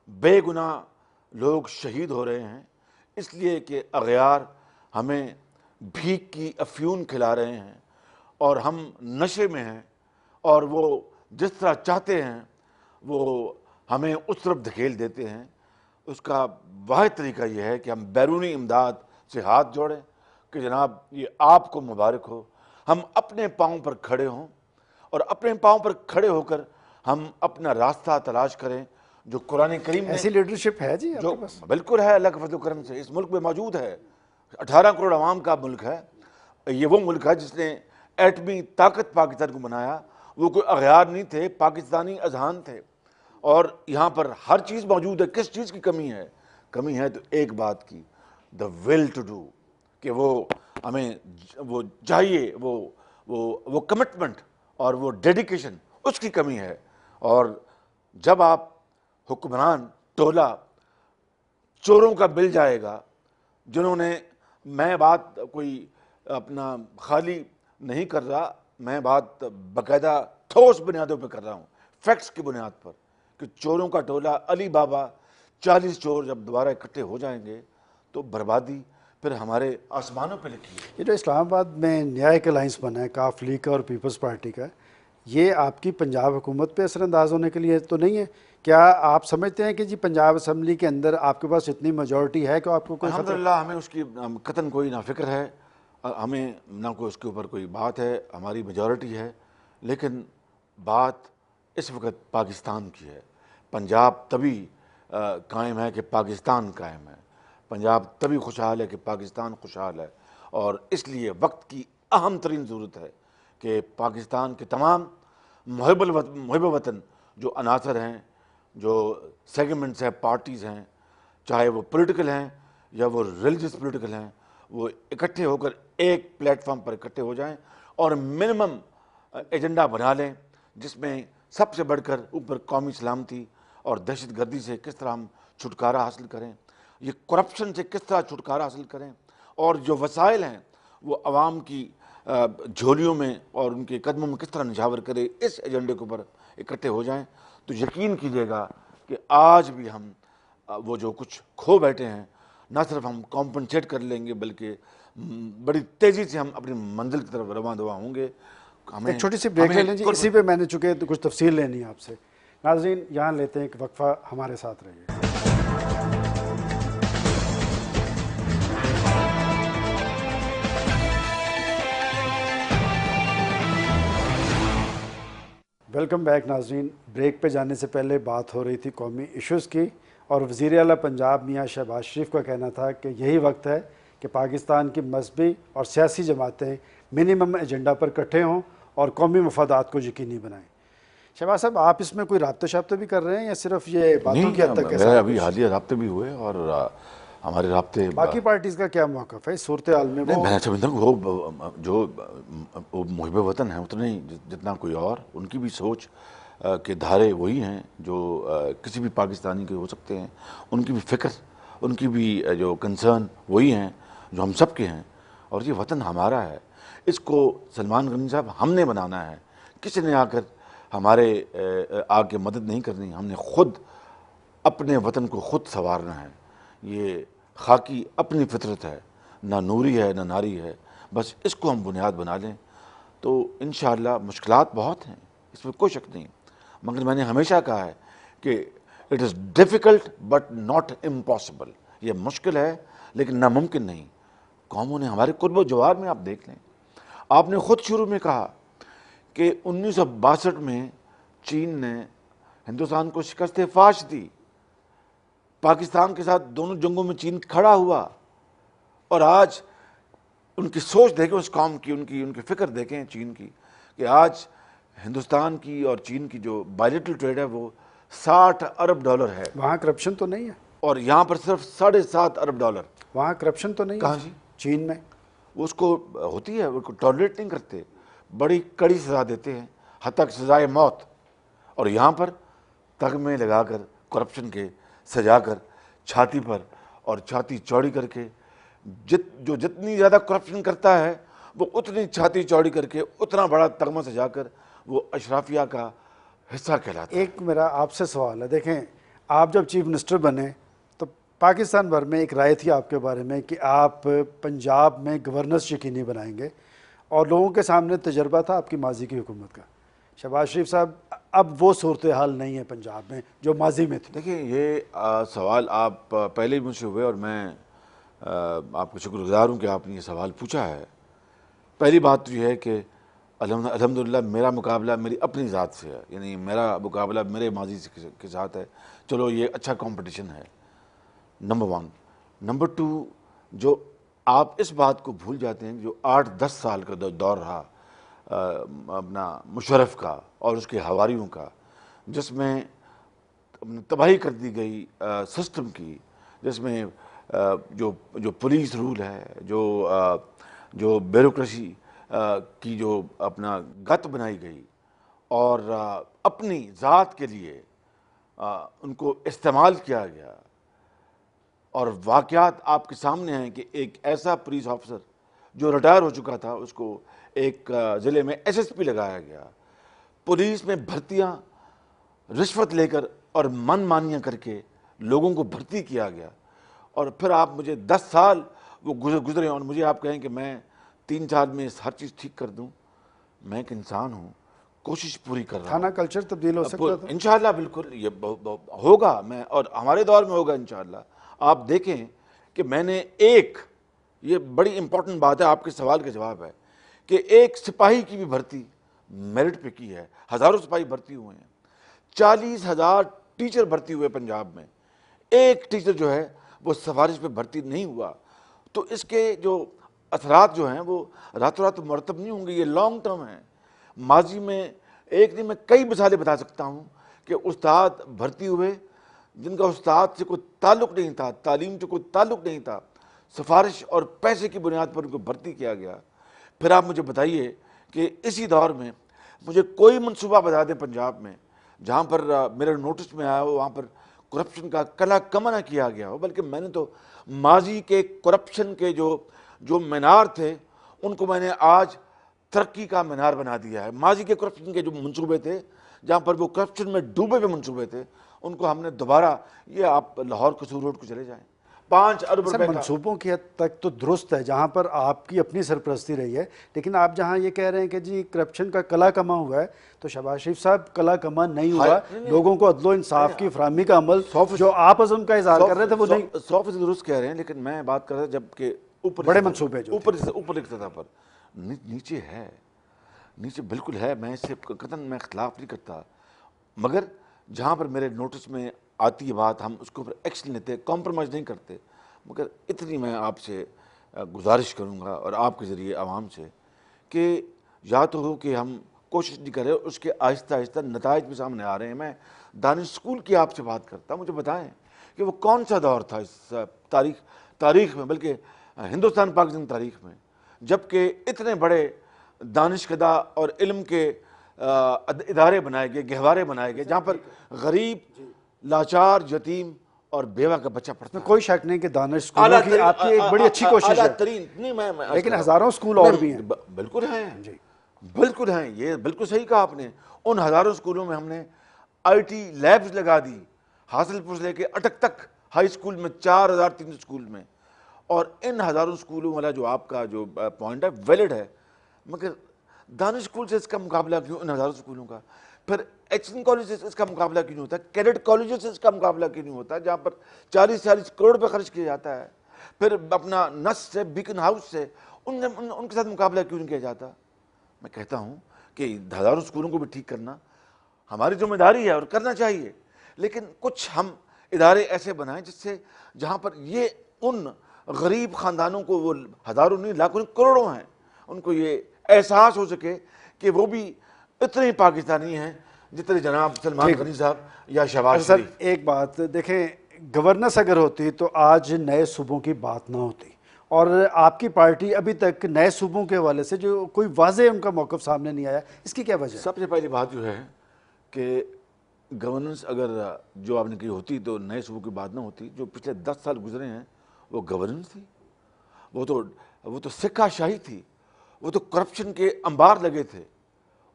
S2: بے گناہ لوگ شہید ہو رہے ہیں اس لیے کہ اغیار ہمیں بھیک کی افیون کھلا رہے ہیں، اور ہم نشے میں ہیں، اور وہ جس طرح چاہتے ہیں وہ ہمیں اس طرف دھکیل دیتے ہیں۔ اس کا واحد طریقہ یہ ہے کہ ہم بیرونی امداد سے ہاتھ جوڑیں کہ جناب یہ آپ کو مبارک ہو، ہم اپنے پاؤں پر کھڑے ہوں، اور اپنے پاؤں پر کھڑے ہو کر ہم اپنا راستہ تلاش کریں جو قرآن کریم نے،
S1: ایسی لیڈرشپ ہے جی آپ
S2: جو
S1: کے پاس؟
S2: بالکل ہے، اللہ کے فضل و کرم سے اس ملک میں موجود ہے۔ 18 کروڑ عوام کا ملک ہے، یہ وہ ملک ہے جس نے ایٹمی طاقت پاکستان کو بنایا۔ وہ کوئی اغیار نہیں تھے، پاکستانی اذہان تھے، اور یہاں پر ہر چیز موجود ہے۔ کس چیز کی کمی ہے؟ کمی ہے تو ایک بات کی، دا ول ٹو ڈو، کہ وہ ہمیں وہ چاہیے، وہ کمٹمنٹ اور وہ ڈیڈیکیشن، اس کی کمی ہے۔ اور جب آپ حکمران ٹولہ چوروں کا مل جائے گا، جنہوں نے، میں بات کوئی اپنا خالی نہیں کر رہا، میں بات باقاعدہ ٹھوس بنیادوں پہ کر رہا ہوں، فیکٹس کی بنیاد پر، کہ چوروں کا ٹولہ علی بابا 40 چور جب دوبارہ اکٹھے ہو جائیں گے تو بربادی پھر ہمارے آسمانوں پہ لکھی ہے۔
S1: یہ جو اسلام آباد میں نیا ایک الائنس بنا ہے کاف لیگ کا اور پیپلز پارٹی کا، یہ آپ کی پنجاب حکومت پہ اثر انداز ہونے کے لیے تو نہیں ہے؟ کیا آپ سمجھتے ہیں کہ جی پنجاب اسمبلی کے اندر آپ کے پاس اتنی میجورٹی ہے کہ آپ کو کوئی خطرہ؟
S2: الحمدللہ ہمیں اس کی قطعاً کوئی نہ فکر ہے، ہمیں نہ کوئی اس کے اوپر کوئی بات ہے، ہماری میجورٹی ہے، لیکن بات اس وقت پاکستان کی ہے۔ پنجاب تبھی قائم ہے کہ پاکستان قائم ہے، پنجاب تبھی خوشحال ہے کہ پاکستان خوشحال ہے، اور اس لیے وقت کی اہم ترین ضرورت ہے کہ پاکستان کے تمام محب وطن جو عناصر ہیں، جو سیگمنٹس ہیں، پارٹیز ہیں، چاہے وہ پولیٹیکل ہیں یا وہ ریلیجس پولیٹیکل ہیں، وہ اکٹھے ہو کر ایک پلیٹ فارم پر اکٹھے ہو جائیں اور منیمم ایجنڈا بنا لیں، جس میں سب سے بڑھ کر اوپر قومی سلامتی اور دہشت گردی سے کس طرح ہم چھٹکارا حاصل کریں، یہ کرپشن سے کس طرح چھٹکارا حاصل کریں، اور جو وسائل ہیں وہ عوام کی جھولیوں میں اور ان کے قدموں میں کس طرح نچھاور کرے، اس ایجنڈے کے اوپر اکٹھے ہو جائیں، تو یقین کیجیے گا کہ آج بھی ہم وہ جو کچھ کھو بیٹھے ہیں، نہ صرف ہم کمپنسیٹ کر لیں گے بلکہ بڑی تیزی سے ہم اپنی منزل کی طرف رواں دواں ہوں گے۔
S1: ایک چھوٹی سی بریک لے لیں جی، اسی پہ میں نے چونکہ کچھ تفصیل لینی ہے آپ سے۔ ناظرین یہاں لیتے ہیں ایک وقفہ، ہمارے ساتھ رہیے۔ ویلکم بیک ناظرین۔ بریک پہ جانے سے پہلے بات ہو رہی تھی قومی ایشوز کی، اور وزیر اعلیٰ پنجاب میاں شہباز شریف کا کہنا تھا کہ یہی وقت ہے کہ پاکستان کی مذہبی اور سیاسی جماعتیں منیمم ایجنڈا پر اکٹھے ہوں اور قومی مفادات کو یقینی بنائیں۔ شہباز صاحب، آپ اس میں کوئی رابطے شابطے بھی کر رہے ہیں یا صرف یہ باتوں کی حد تک؟
S2: میرے ابھی حالیہ رابطے بھی ہوئے، اور ہمارے رابطے
S1: باقی پارٹیز کا کیا موقف ہے اس صورتحال میں؟
S2: نہیں، میں سمجھتا ہوں کہ وہ جو وہ محب وطن ہیں اتنے ہی جتنا کوئی اور، ان کی بھی سوچ کے دھارے وہی ہیں جو کسی بھی پاکستانی کے ہو سکتے ہیں، ان کی بھی فکر، ان کی بھی جو کنسرن وہی ہیں جو ہم سب کے ہیں، اور یہ وطن ہمارا ہے، اس کو سلمان غنی صاحب ہم نے بنانا ہے، کسی نے آ کر ہمارے آ کے مدد نہیں کرنی، ہم نے خود اپنے وطن کو خود سنوارنا ہے، یہ خاکی اپنی فطرت ہے، نہ نوری ہے نہ ناری ہے، بس اس کو ہم بنیاد بنا لیں تو انشاءاللہ مشکلات بہت ہیں، اس میں کوئی شک نہیں، مگر میں نے ہمیشہ کہا ہے کہ it is difficult but not impossible, یہ مشکل ہے لیکن ناممکن نہیں۔ قوموں نے ہمارے قرب و جوار میں آپ دیکھ لیں، آپ نے خود شروع میں کہا کہ 1962 میں چین نے ہندوستان کو شکست فاش دی، پاکستان کے ساتھ دونوں جنگوں میں چین کھڑا ہوا، اور آج ان کی سوچ دیکھیں اس قوم کی، ان کی فکر دیکھیں چین کی، کہ آج ہندوستان کی اور چین کی جو بائلیٹرل ٹریڈ ہے وہ $60 ارب ہے،
S1: وہاں کرپشن تو نہیں ہے؟
S2: اور یہاں پر صرف $7.5 ارب۔
S1: وہاں کرپشن تو نہیں ہے
S2: کہاں جی؟
S1: چین میں؟
S2: وہ اس کو ہوتی ہے، وہ ٹالریٹ نہیں کرتے، بڑی کڑی سزا دیتے ہیں، حتیٰ کہ سزائے موت، اور یہاں پر تغمے لگا کر کرپشن کے سجا کر چھاتی پر، اور چھاتی چوڑی کر کے جو جتنی زیادہ کرپشن کرتا ہے وہ اتنی چھاتی چوڑی کر کے اتنا بڑا تغمہ سجا کر وہ اشرافیہ کا حصہ کہلاتا ہے۔
S1: ایک میرا آپ سے سوال ہے، دیکھیں آپ جب چیف منسٹر بنے تو پاکستان بھر میں ایک رائے تھی آپ کے بارے میں کہ آپ پنجاب میں گورننس یقینی بنائیں گے، اور لوگوں کے سامنے تجربہ تھا آپ کی ماضی کی حکومت کا۔ شہباز شریف صاحب، اب وہ صورتحال نہیں ہے پنجاب میں جو ماضی میں تھی۔
S2: دیکھیں، یہ سوال آپ پہلے ہی مجھ سے ہوئے، اور میں آپ کا شکر گزار ہوں کہ آپ نے یہ سوال پوچھا ہے۔ پہلی بات تو یہ ہے کہ الحمدللہ میرا مقابلہ میری اپنی ذات سے ہے، یعنی میرا مقابلہ میرے ماضی کے ساتھ ہے، چلو یہ اچھا کمپٹیشن ہے، نمبر 1۔ نمبر 2، جو آپ اس بات کو بھول جاتے ہیں جو 8-10 سال کا دور رہا اپنا مشرف کا اور اس کے حواریوں کا، جس میں تباہی کر دی گئی سسٹم کی، جس میں جو پولیس رول ہے، جو بیوروکریسی کی جو اپنا گت بنائی گئی، اور اپنی ذات کے لیے ان کو استعمال کیا گیا، اور واقعات آپ کے سامنے ہیں کہ ایک ایسا پولیس آفیسر جو ریٹائر ہو چکا تھا، اس کو ایک ضلع میں SSP لگایا گیا، پولیس میں بھرتیاں رشوت لے کر اور من مانیاں کر کے لوگوں کو بھرتی کیا گیا، اور پھر آپ مجھے 10 سال وہ گزرے اور مجھے آپ کہیں کہ میں 3 سال میں ہر چیز ٹھیک کر دوں۔ میں ایک انسان ہوں، کوشش پوری کر رہا ہوں۔
S1: تھانہ کلچر تبدیل ہو سکتا تھا؟
S2: انشاءاللہ بالکل یہ ہوگا، میں اور ہمارے دور میں ہوگا انشاءاللہ۔ آپ دیکھیں کہ میں نے یہ بڑی امپورٹنٹ بات ہے، آپ کے سوال کا جواب ہے کہ ایک سپاہی کی بھی بھرتی میرٹ پہ کی ہے، ہزاروں سپاہی بھرتی ہوئے ہیں، 40,000 ٹیچر بھرتی ہوئے پنجاب میں، ایک ٹیچر جو ہے وہ سفارش پہ بھرتی نہیں ہوا، تو اس کے جو اثرات جو ہیں وہ راتوں رات مرتب نہیں ہوں گے، یہ لانگ ٹرم ہیں۔ ماضی میں ایک دن میں کئی مثالیں بتا سکتا ہوں کہ استاد بھرتی ہوئے جن کا استاد سے کوئی تعلق نہیں تھا، تعلیم سے کوئی تعلق نہیں تھا، سفارش اور پیسے کی بنیاد پر ان کو بھرتی کیا گیا۔ پھر آپ مجھے بتائیے کہ اسی دور میں مجھے کوئی منصوبہ بتا دیں پنجاب میں جہاں پر میرے نوٹس میں آیا ہو وہاں پر کرپشن کا کلا کما نہ کیا گیا ہو، بلکہ میں نے تو ماضی کے کرپشن کے جو مینار تھے ان کو میں نے آج ترقی کا مینار بنا دیا ہے۔ ماضی کے کرپشن کے جو منصوبے تھے، جہاں پر وہ کرپشن میں ڈوبے ہوئے منصوبے تھے، ان کو ہم نے دوبارہ، یہ آپ لاہور قصور روڈ کو چلے جائیں، 5 ارب
S1: سر
S2: روپے کا۔
S1: منصوبوں کی حد تک تو درست ہے جہاں پر آپ کی اپنی سرپرستی رہی ہے، لیکن آپ جہاں یہ کہہ رہے ہیں کہ جی کرپشن کا کلا کما ہوا ہے، تو شہباز شریف صاحب کلا کما نہیں ہوا، لوگوں کو عدل و انصاف کی فراہمی کا عمل جو آپ عزم کا اظہار کر رہے تھے وہ نہیں۔
S2: 100% درست کہہ رہے ہیں، لیکن میں بات کر رہا تھا جب کہ
S1: بڑے منصوبے جو
S2: اوپر ایک سطح پر، نیچے ہے، نیچے بالکل ہے، میں اس سے قطعاً میں اختلاف نہیں کرتا، مگر جہاں پر میرے نوٹس میں آتی ہے بات ہم اس کے اوپر ایکشن لیتے، کمپرومائز نہیں کرتے۔ مگر اتنی میں آپ سے گزارش کروں گا اور آپ کے ذریعے عوام سے کہ یا تو ہو کہ ہم کوشش نہیں کریں، اس کے آہستہ آہستہ نتائج بھی سامنے آ رہے ہیں۔ میں دانش اسکول کی آپ سے بات کرتا ہوں، مجھے بتائیں کہ وہ کون سا دور تھا اس تاریخ میں، بلکہ ہندوستان پاکستان تاریخ میں، جبکہ اتنے بڑے دانشکدہ اور علم کے ادارے بنائے گئے، گہوارے بنائے گئے، جہاں پر غریب، لاچار، یتیم اور بیوہ کا بچہ پڑھتا ہے۔
S1: کوئی شک نہیں کہ دانش اسکولوں کی آپ کی ایک بڑی اچھی کوشش ہے، لیکن ہزاروں اسکول اور بھی ہیں۔
S2: بالکل ہیں، بالکل ہیں، یہ بالکل صحیح کہا آپ نے۔ ان ہزاروں اسکولوں میں ہم نے آئی ٹی لیبز لگا دی، حاصل پور سے لے کے اٹک تک ہائی اسکول میں 4300 اسکول میں، اور ان ہزاروں اسکولوں والا جو آپ کا جو پوائنٹ ہے ویلڈ ہے، مگر دانش اسکول سے اس کا مقابلہ کیوں ان ہزاروں اسکولوں کا؟ پھر ایچ این کالج سے اس کا مقابلہ کیوں نہیں ہوتا؟ کیڈٹ کالجز سے اس کا مقابلہ کیوں نہیں ہوتا جہاں پر 40 کروڑ روپے خرچ کیا جاتا ہے؟ پھر اپنا نس سے، بیکن ہاؤس سے ان کے ساتھ مقابلہ کیوں نہیں کیا جاتا؟ میں کہتا ہوں کہ ہزاروں اسکولوں کو بھی ٹھیک کرنا ہماری ذمہ داری ہے اور کرنا چاہیے، لیکن کچھ ہم ادارے ایسے بنائیں جس سے جہاں پر یہ ان غریب خاندانوں کو، وہ ہزاروں نہیں لاکھوں نہیں کروڑوں ہیں، ان کو یہ احساس ہو سکے کہ وہ بھی اتنے پاکستانی ہیں جتنے جناب سلمان غنی صاحب یا شہباز
S1: سر
S2: شریف۔
S1: ایک بات دیکھیں، گورننس اگر ہوتی تو آج نئے صوبوں کی بات نہ ہوتی، اور آپ کی پارٹی ابھی تک نئے صوبوں کے حوالے سے جو کوئی واضح ان کا موقف سامنے نہیں آیا، اس کی کیا وجہ ہے؟
S2: سب سے پہلی بات جو ہے کہ گورننس اگر جو آپ نے کی ہوتی تو نئے صوبوں کی بات نہ ہوتی۔ جو پچھلے 10 سال گزرے ہیں وہ گورننس تھی، وہ تو سکہ شاہی تھی، وہ تو کرپشن کے انبار لگے تھے،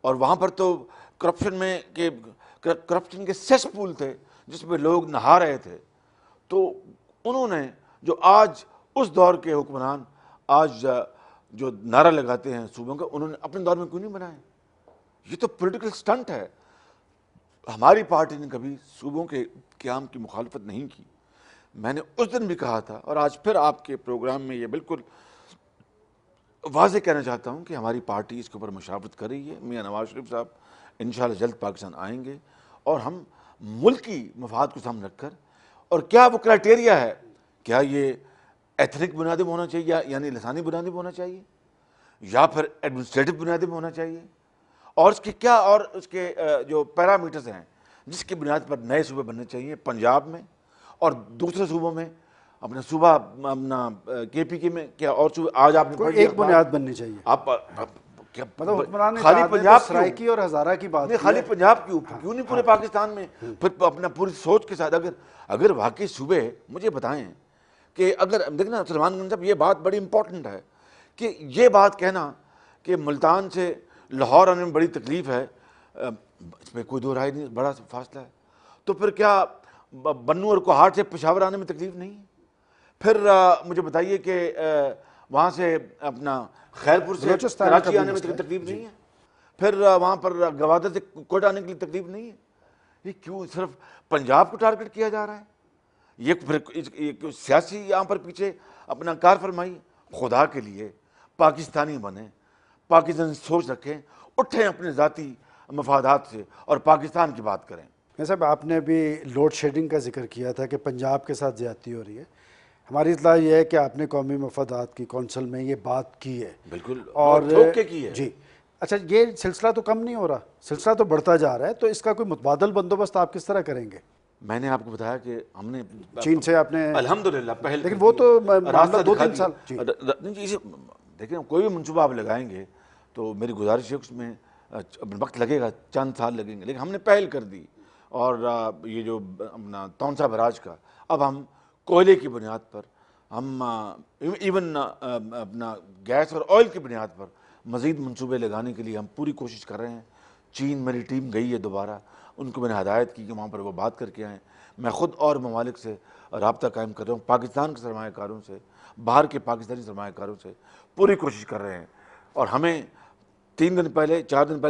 S2: اور وہاں پر تو کرپشن کے سیس پول تھے جس میں لوگ نہا رہے تھے۔ تو انہوں نے جو آج اس دور کے حکمران آج جو نعرہ لگاتے ہیں صوبوں کا، انہوں نے اپنے دور میں کیوں نہیں بنائے؟ یہ تو پولیٹیکل سٹنٹ ہے۔ ہماری پارٹی نے کبھی صوبوں کے قیام کی مخالفت نہیں کی۔ میں نے اس دن بھی کہا تھا، اور آج پھر آپ کے پروگرام میں یہ بالکل واضح کہنا چاہتا ہوں کہ ہماری پارٹی اس کے اوپر مشاورت کر رہی ہے۔ میاں نواز شریف صاحب انشاءاللہ جلد پاکستان آئیں گے، اور ہم ملکی مفاد کو سامنے رکھ کر، اور کیا وہ کرائٹیریا ہے، کیا یہ ایتھنک بنیادی میں ہونا چاہیے، یعنی لسانی بنیادی میں ہونا چاہیے، یا پھر ایڈمنسٹریٹو بنیادی میں ہونا چاہیے، اور اس کے کیا، اور اس کے جو پیرامیٹرز ہیں جس کی بنیاد پر نئے صوبے بننے چاہیے پنجاب میں اور دوسرے صوبوں میں، اپنا صوبہ اپنا کے پی کے میں، کیا اور صوبے آج آپ نے
S1: کوئی ایک بنیاد بننی چاہیے۔
S2: آپ
S1: مطلب حکمران نے
S2: خالی پنجاب
S1: سرائکی اور ہزارہ کی بات،
S2: خالی پنجاب کیوں نہیں پورے پاکستان میں؟ پھر اپنا پوری سوچ کے ساتھ اگر واقعی صوبے مجھے بتائیں کہ اگر دیکھنا سلمان غنی صاحب، یہ بات بڑی امپورٹنٹ ہے کہ یہ بات کہنا کہ ملتان سے لاہور آنے میں بڑی تکلیف ہے، اس میں کوئی دو رائے نہیں، بڑا فاصلہ ہے۔ تو پھر کیا بنو اور کوہاٹ سے پشاور آنے میں تکلیف نہیں ہے؟ پھر مجھے بتائیے کہ وہاں سے اپنا خیرپور سے کراچی آنے میں تکلیف نہیں ہے؟ پھر وہاں پر گوادر سے کوئٹہ آنے کے لیے تکلیف نہیں ہے؟ یہ کیوں صرف پنجاب کو ٹارگٹ کیا جا رہا ہے؟ یہ پھر سیاسی یہاں پر پیچھے اپنا کار فرمائی۔ خدا کے لیے پاکستانی بنیں، پاکستانی سوچ رکھیں، اٹھیں اپنے ذاتی مفادات سے اور پاکستان کی بات کریں۔
S1: صاحب آپ نے ابھی لوڈ شیڈنگ کا ذکر کیا تھا کہ پنجاب کے ساتھ زیادتی ہو رہی ہے، ہماری اطلاع یہ ہے کہ آپ نے قومی مفادات کی کونسل میں یہ بات کی ہے،
S2: بالکل،
S1: اور
S2: ٹھوک کے کی ہے۔
S1: جی اچھا، یہ سلسلہ تو کم نہیں ہو رہا، سلسلہ تو بڑھتا جا رہا ہے، تو اس کا کوئی متبادل بندوبست آپ کس طرح کریں گے؟
S2: میں نے آپ کو بتایا کہ ہم نے
S1: چین سے آپ نے
S2: الحمدللہ پہل،
S1: لیکن وہ تو معاملہ 2-3 سال
S2: دیکھیں کوئی بھی منصوبہ آپ لگائیں گے تو میری گزارش ہے اس میں وقت لگے گا، چند سال لگیں گے، لیکن ہم نے پہل کر دی۔ اور یہ جو اپنا تونسا براج کا، اب ہم کوئلے کی بنیاد پر، ہم ایون اپنا گیس اور آئل کی بنیاد پر مزید منصوبے لگانے کے لیے ہم پوری کوشش کر رہے ہیں۔ چین میری ٹیم گئی ہے دوبارہ، ان کو میں نے ہدایت کی کہ وہاں پر وہ بات کر کے آئیں۔ میں خود اور ممالک سے رابطہ قائم کر رہا ہوں، پاکستان کے سرمایہ کاروں سے، باہر کے پاکستانی سرمایہ کاروں سے پوری کوشش کر رہے ہیں۔ اور ہمیں 4 دن پہلے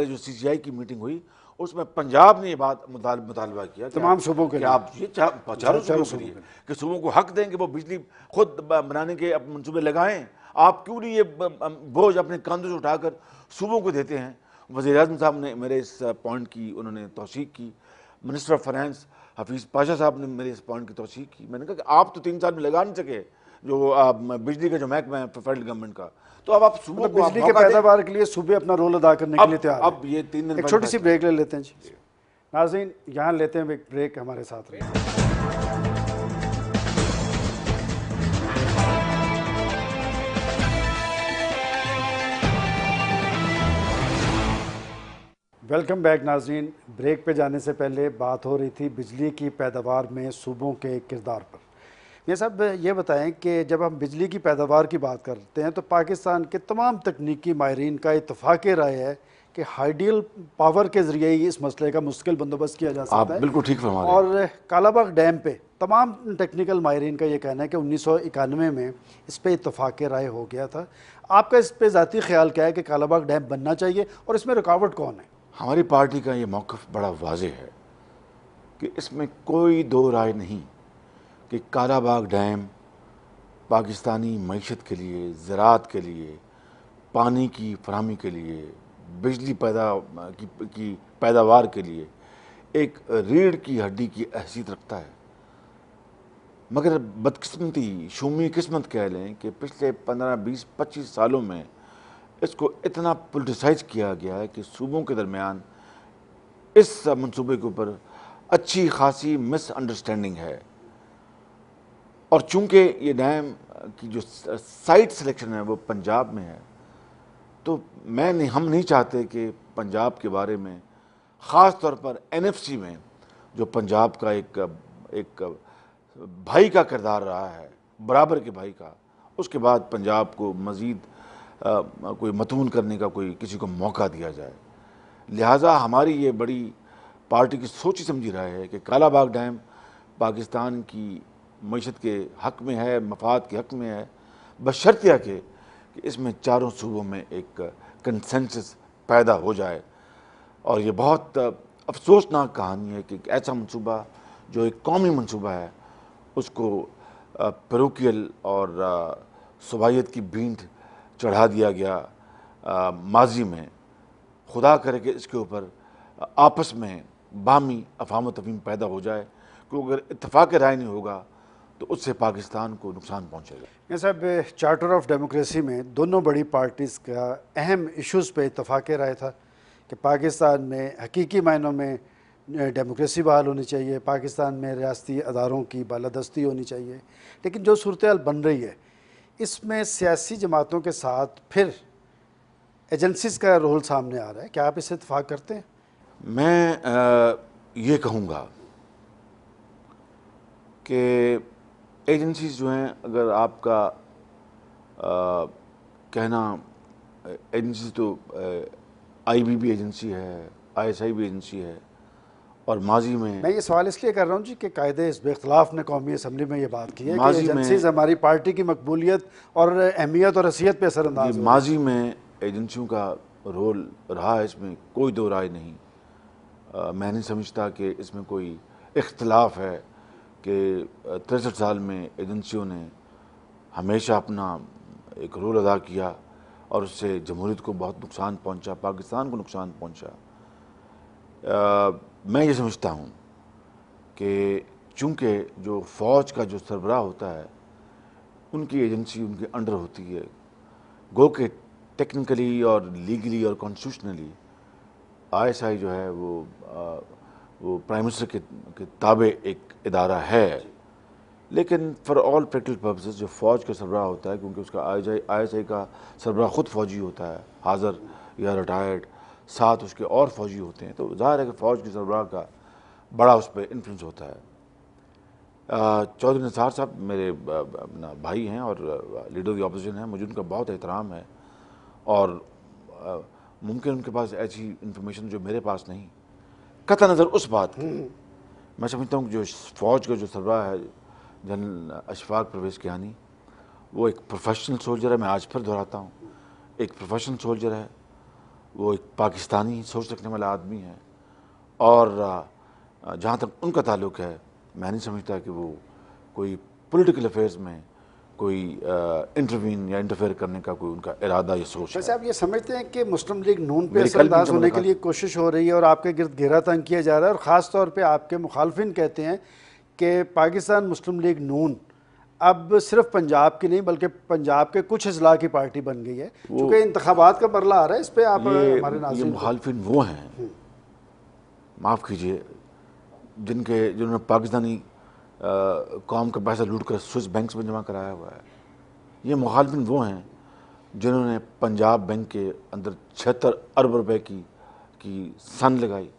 S2: جو CCI کی میٹنگ ہوئی، اس میں پنجاب نے یہ بات مطالبہ کیا
S1: تمام صوبوں کے
S2: کہ آپ یہ چاروں صوبوں کے لیے کہ صوبوں کو حق دیں کہ وہ بجلی خود بنانے کے منصوبے لگائیں۔ آپ کیوں نہیں یہ بوجھ اپنے کاندھوں سے اٹھا کر صوبوں کو دیتے ہیں؟ وزیر اعظم صاحب نے میرے اس پوائنٹ کی انہوں نے توثیق کی، minister of finance Hafeez Pasha صاحب نے میرے اس پوائنٹ کی توثیق کی۔ میں نے کہا کہ آپ تو 3 سال میں لگا نہیں سکے جو بجلی کا جو محکمہ ہے فیڈرل گورنمنٹ کا، تو اب آپ صوبوں کو
S1: بجلی کے پیداوار کے لیے صوبے اپنا رول ادا کرنے کے لیے تیار ہیں۔
S2: اب یہ 3 دن
S1: ایک چھوٹی سی بریک لے لیتے ہیں جی ناظرین، یہاں لیتے ہیں ایک بریک، ہمارے ساتھ رہیں۔ ویلکم بیک ناظرین. بریک پہ جانے سے پہلے بات ہو رہی تھی بجلی کی پیداوار میں صوبوں کے کردار پر. یہ صاحب یہ بتائیں کہ جب ہم بجلی کی پیداوار کی بات کرتے ہیں تو پاکستان کے تمام تکنیکی ماہرین کا اتفاق رائے ہے کہ ہائیڈیل پاور کے ذریعے ہی اس مسئلے کا مستقل بندوبست کیا جا
S2: آپ
S1: سکتا ہے.
S2: بالکل ٹھیک فرما رہے ہیں.
S1: اور کالا باغ ڈیم پہ تمام ٹیکنیکل ماہرین کا یہ کہنا ہے کہ 1991 میں اس پہ اتفاق رائے ہو گیا تھا. آپ کا اس پہ ذاتی خیال کیا ہے کہ کالا باغ ڈیم بننا چاہیے اور اس میں رکاوٹ کون ہے؟
S2: ہماری پارٹی کا یہ موقف بڑا واضح ہے کہ اس میں کوئی دو رائے نہیں کہ کالا باغ ڈیم پاکستانی معیشت کے لیے، زراعت کے لیے، پانی کی فراہمی کے لیے، بجلی کی پیداوار کے لیے ایک ریڑھ کی ہڈی کی حیثیت رکھتا ہے. مگر بدقسمتی، شومی قسمت کہہ لیں کہ پچھلے 15 20 25 سالوں میں اس کو اتنا پولیٹیسائز کیا گیا ہے کہ صوبوں کے درمیان اس منصوبے کے اوپر اچھی خاصی مس انڈرسٹینڈنگ ہے. اور چونکہ یہ ڈیم کی جو سائٹ سلیکشن ہے وہ پنجاب میں ہے، تو ہم نہیں چاہتے کہ پنجاب کے بارے میں، خاص طور پر NFC میں جو پنجاب کا ایک بھائی کا کردار رہا ہے، برابر کے بھائی کا، اس کے بعد پنجاب کو مزید کوئی متون کرنے کا کوئی کسی کو موقع دیا جائے. لہٰذا ہماری یہ بڑی پارٹی کی سوچی سمجھی رائے ہے کہ کالا باغ ڈیم پاکستان کی معیشت کے حق میں ہے، مفاد کے حق میں ہے، بشرطیہ کہ اس میں چاروں صوبوں میں ایک کنسنسس پیدا ہو جائے. اور یہ بہت افسوسناک کہانی ہے کہ ایک ایسا منصوبہ جو ایک قومی منصوبہ ہے اس کو پیروکیل اور صوبائیت کی بینٹ چڑھا دیا گیا ماضی میں. خدا کرے کہ اس کے اوپر آپس میں باہمی افہام و تفہیم پیدا ہو جائے، کیونکہ اگر اتفاق رائے نہیں ہوگا تو اس سے پاکستان کو نقصان پہنچے گا.
S1: یہ صاحب چارٹر آف ڈیموکریسی میں دونوں بڑی پارٹیز کا اہم ایشوز پہ اتفاق رائے تھا کہ پاکستان میں حقیقی معنوں میں ڈیموکریسی بحال ہونی چاہیے، پاکستان میں ریاستی اداروں کی بالادستی ہونی چاہیے. لیکن جو صورتحال بن رہی ہے اس میں سیاسی جماعتوں کے ساتھ پھر ایجنسیز کا رول سامنے آ رہا ہے. کیا آپ اس سے اتفاق کرتے ہیں؟
S2: میں یہ کہوں گا کہ ایجنسیز جو ہیں، اگر آپ کا کہنا ایجنسی تو IB بھی ایجنسی ہے، ISI بھی ایجنسی ہے، اور ماضی میں
S1: یہ سوال اس لیے کر رہا ہوں جی کہ قائد حزب اختلاف نے قومی اسمبلی میں یہ بات کی ہے کہ
S2: ماضی میں
S1: ایجنسیز ہماری پارٹی کی مقبولیت اور اہمیت اور حیثیت پہ اثر انداز
S2: یہ ماضی میں ایجنسیوں کا رول رہا ہے، اس میں کوئی دو رائے نہیں. میں نہیں سمجھتا کہ اس میں کوئی اختلاف ہے کہ 63 سال میں ایجنسیوں نے ہمیشہ اپنا ایک رول ادا کیا اور اس سے جمہوریت کو بہت نقصان پہنچا، پاکستان کو نقصان پہنچا. میں یہ سمجھتا ہوں کہ چونکہ جو فوج کا جو سربراہ ہوتا ہے ان کی ایجنسی ان کے انڈر ہوتی ہے، گو کہ ٹیکنیکلی اور لیگلی اور کانسٹیٹیوشنلی ISI جو ہے وہ پرائم منسٹر کے تابع ایک ادارہ ہے. لیکن فار آل پریکٹیکل پرپسز جو فوج کا سربراہ ہوتا ہے، کیونکہ اس کا ISI کا سربراہ خود فوجی ہوتا ہے، حاضر یا ریٹائرڈ، ساتھ اس کے اور فوجی ہوتے ہیں، تو ظاہر ہے کہ فوج کے سربراہ کا بڑا اس پہ انفلوئنس ہوتا ہے. چودھری نثار صاحب میرے بھائی ہیں اور لیڈر دی اپوزیشن ہیں، مجھے ان کا بہت احترام ہے، اور ممکن ان کے پاس ایسی انفارمیشن جو میرے پاس نہیں. قطع نظر اس بات کی، میں سمجھتا ہوں کہ جو فوج کا جو سربراہ ہے جنرل اشفاق پرویز کیانی، وہ ایک پروفیشنل سولجر ہے. میں آج پھر دہراتا ہوں، ایک پروفیشنل سولجر ہے، وہ ایک پاکستانی سوچ رکھنے والا آدمی ہے. اور جہاں تک ان کا تعلق ہے، میں نہیں سمجھتا کہ وہ کوئی پولیٹیکل افیئرز میں کوئی انٹروین یا انٹرفیئر کرنے کا کوئی ان کا ارادہ یا سوچ ہے.
S1: ویسے آپ یہ سمجھتے ہیں کہ مسلم لیگ نون پہ اثر انداز ہونے کے لیے کوشش ہو رہی ہے اور آپ کے گرد گھیرا تنگ کیا جا رہا ہے، اور خاص طور پہ آپ کے مخالفین کہتے ہیں کہ پاکستان مسلم لیگ نون اب صرف پنجاب کی نہیں بلکہ پنجاب کے کچھ اضلاع کی پارٹی بن گئی ہے، چونکہ انتخابات کا مرحلہ آ رہا ہے. اس پہ آپ ہمارے
S2: یہ
S1: ناظرین
S2: مخالفین وہ ہیں، معاف کیجئے، جنہوں نے پاکستانی قوم کا پیسہ لوٹ کر سوئس بینکس میں جمع کرایا ہوا ہے. یہ مخالفین وہ ہیں جنہوں نے پنجاب بینک کے اندر 76 ارب روپے کی کی سن لگائی.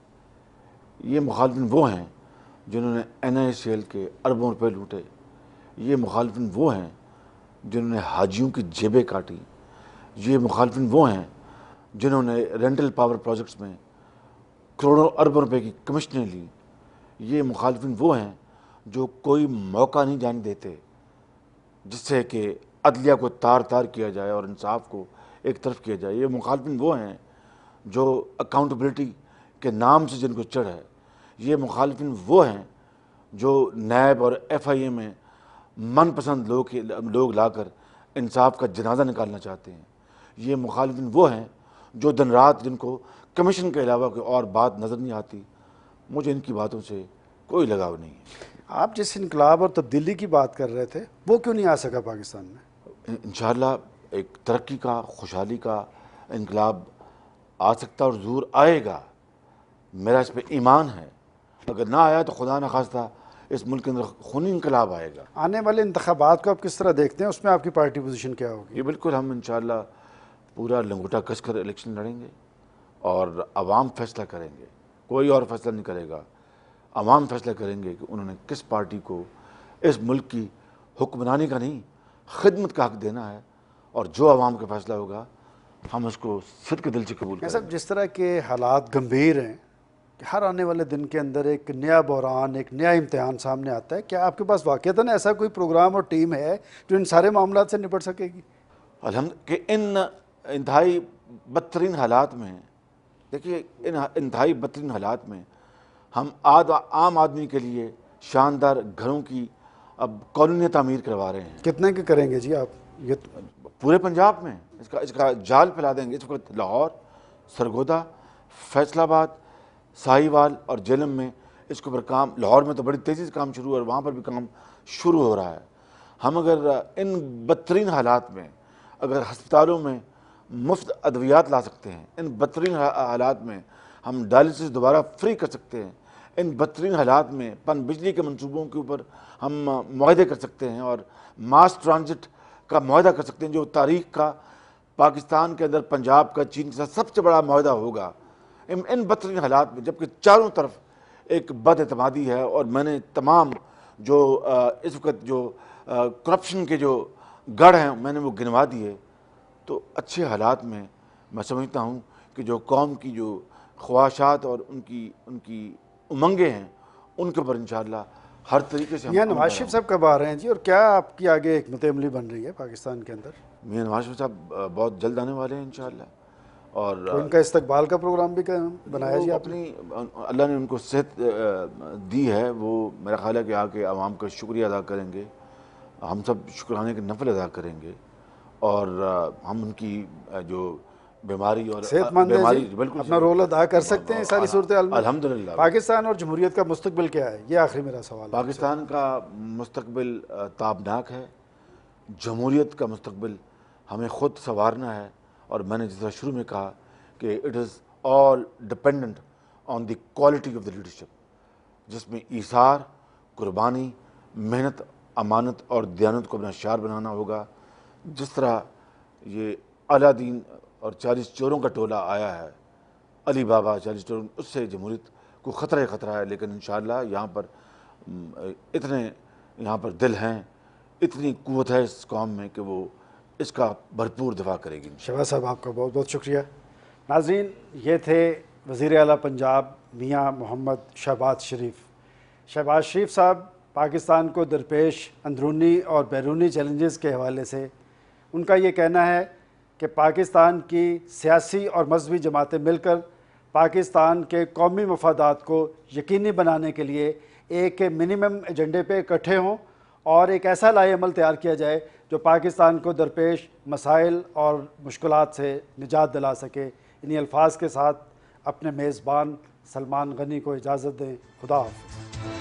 S2: یہ مخالفین وہ ہیں جنہوں نے NICL کے اربوں روپے لوٹے. یہ مخالفین وہ ہیں جنہوں نے حاجیوں کی جیبیں کاٹی. یہ مخالفین وہ ہیں جنہوں نے رینٹل پاور پروجیکٹس میں کروڑوں اربوں روپے کی کمیشنیں لی. یہ مخالفین وہ ہیں جو کوئی موقع نہیں جانے دیتے جس سے کہ عدلیہ کو تار تار کیا جائے اور انصاف کو ایک طرف کیا جائے. یہ مخالفین وہ ہیں جو اکاؤنٹیبلٹی کے نام سے جن کو چڑھ ہے. یہ مخالفین وہ ہیں جو نیب اور FIA میں من پسند لوگ لا کر انصاف کا جنازہ نکالنا چاہتے ہیں. یہ مخالفین وہ ہیں جو دن رات جن کو کمیشن کے علاوہ کوئی اور بات نظر نہیں آتی. مجھے ان کی باتوں سے کوئی لگاؤ نہیں ہے.
S1: آپ جس انقلاب اور تبدیلی کی بات کر رہے تھے وہ کیوں نہیں آ سکا پاکستان میں؟
S2: انشاءاللہ ایک ترقی کا، خوشحالی کا انقلاب آ سکتا اور ضرور آئے گا. میرا اس پہ ایمان ہے. اگر نہ آیا تو خدا نخواستہ اس ملک کے اندر خونی انقلاب آئے گا.
S1: آنے والے انتخابات کو آپ کس طرح دیکھتے ہیں؟ اس میں آپ کی پارٹی پوزیشن کیا ہوگی؟
S2: یہ بالکل ہم انشاءاللہ پورا لنگوٹا کس کر الیکشن لڑیں گے اور عوام فیصلہ کریں گے. کوئی اور فیصلہ نہیں کرے گا. عوام فیصلہ کریں گے کہ انہوں نے کس پارٹی کو اس ملک کی حکمرانی کا نہیں خدمت کا حق دینا ہے، اور جو عوام کا فیصلہ ہوگا ہم اس کو صدق دل سے قبول کریں گے.
S1: جس طرح کے حالات گمبھیر ہیں کہ ہر آنے والے دن کے اندر ایک نیا بحران، ایک نیا امتحان سامنے آتا ہے، کیا آپ کے پاس واقعتاً ایسا کوئی پروگرام اور ٹیم ہے جو ان سارے معاملات سے نپٹ سکے گی؟
S2: کہ ان انتہائی بدترین حالات میں، دیکھیے ان انتہائی بدترین حالات میں ہم عام آدمی کے لیے شاندار گھروں کی اب کالونیاں تعمیر کروا رہے ہیں.
S1: کتنے کے کریں گے جی آپ؟ یہ
S2: پورے پنجاب میں اس کا جال پھیلا دیں گے. اس وقت لاہور، سرگودا، فیصل آباد، ساہیوال اور جہلم میں اس کے اوپر کام، لاہور میں تو بڑی تیزی سے کام شروع ہے اور وہاں پر بھی کام شروع ہو رہا ہے. ہم اگر ان بدترین حالات میں اگر ہسپتالوں میں مفت ادویات لا سکتے ہیں، ان بدترین حالات میں ہم ڈائلسس دوبارہ فری کر سکتے ہیں، ان بدترین حالات میں پن بجلی کے منصوبوں کے اوپر ہم معاہدے کر سکتے ہیں اور ماس ٹرانزٹ کا معاہدہ کر سکتے ہیں جو تاریخ کا پاکستان کے اندر پنجاب کا چین کے ساتھ سب سے بڑا معاہدہ ہوگا. ان بدترین حالات میں جبکہ چاروں طرف ایک بد اعتمادی ہے اور میں نے تمام جو اس وقت جو کرپشن کے جو گڑھ ہیں میں نے وہ گنوا دیے، تو اچھے حالات میں میں سمجھتا ہوں کہ جو قوم کی جو خواہشات اور ان کی امنگیں ہیں ان کے اوپر انشاءاللہ ہر طریقے سے ہم
S1: میاں نواز شریف صاحب کب آ رہے ہیں جی، اور کیا آپ کی آگے حکمت عملی بن رہی ہے پاکستان کے اندر؟
S2: میاں نواز شریف صاحب بہت جلد آنے والے ہیں انشاءاللہ. اور
S1: تو ان کا استقبال کا پروگرام بھی بنایا جی آپ نے؟
S2: اللہ نے ان کو صحت دی ہے، وہ میرا خیال ہے کہ آ کے عوام کا شکریہ ادا کریں گے. ہم سب شکرانے کے نفل ادا کریں گے اور ہم ان کی جو بیماری اور
S1: صحت مند ہے جی،
S2: بالکل
S1: اپنا رول ادا کر سکتے ہیں ساری صورتحال میں.
S2: الحمدللہ.
S1: پاکستان اور جمہوریت کا مستقبل کیا ہے؟ یہ آخری میرا سوال ہے.
S2: پاکستان کا مستقبل تابناک ہے. جمہوریت کا مستقبل ہمیں خود سنوارنا ہے، اور میں نے جس طرح شروع میں کہا کہ it is all dependent on the quality of the leadership, جس میں ایثار، قربانی، محنت، امانت اور دیانت کو اپنا شعار بنانا ہوگا. جس طرح یہ اعلیٰ دین اور 40 چوروں کا ٹولہ آیا ہے، علی بابا 40 چور، اس سے جمہوریت کو خطرہ ہے. لیکن انشاءاللہ یہاں پر دل ہیں، اتنی قوت ہے اس قوم میں کہ وہ اس کا بھرپور دفاع کرے گی.
S1: شہباز صاحب آپ کا بہت بہت شکریہ. ناظرین، یہ تھے وزیر اعلیٰ پنجاب میاں محمد شہباز شریف. شہباز شریف صاحب پاکستان کو درپیش اندرونی اور بیرونی چیلنجز کے حوالے سے ان کا یہ کہنا ہے کہ پاکستان کی سیاسی اور مذہبی جماعتیں مل کر پاکستان کے قومی مفادات کو یقینی بنانے کے لیے ایک منیمم ایجنڈے پہ اکٹھے ہوں اور ایک ایسا لائحہ عمل تیار کیا جائے جو پاکستان کو درپیش مسائل اور مشکلات سے نجات دلا سکے. انہی الفاظ کے ساتھ اپنے میزبان سلمان غنی کو اجازت دیں. خدا حافظ.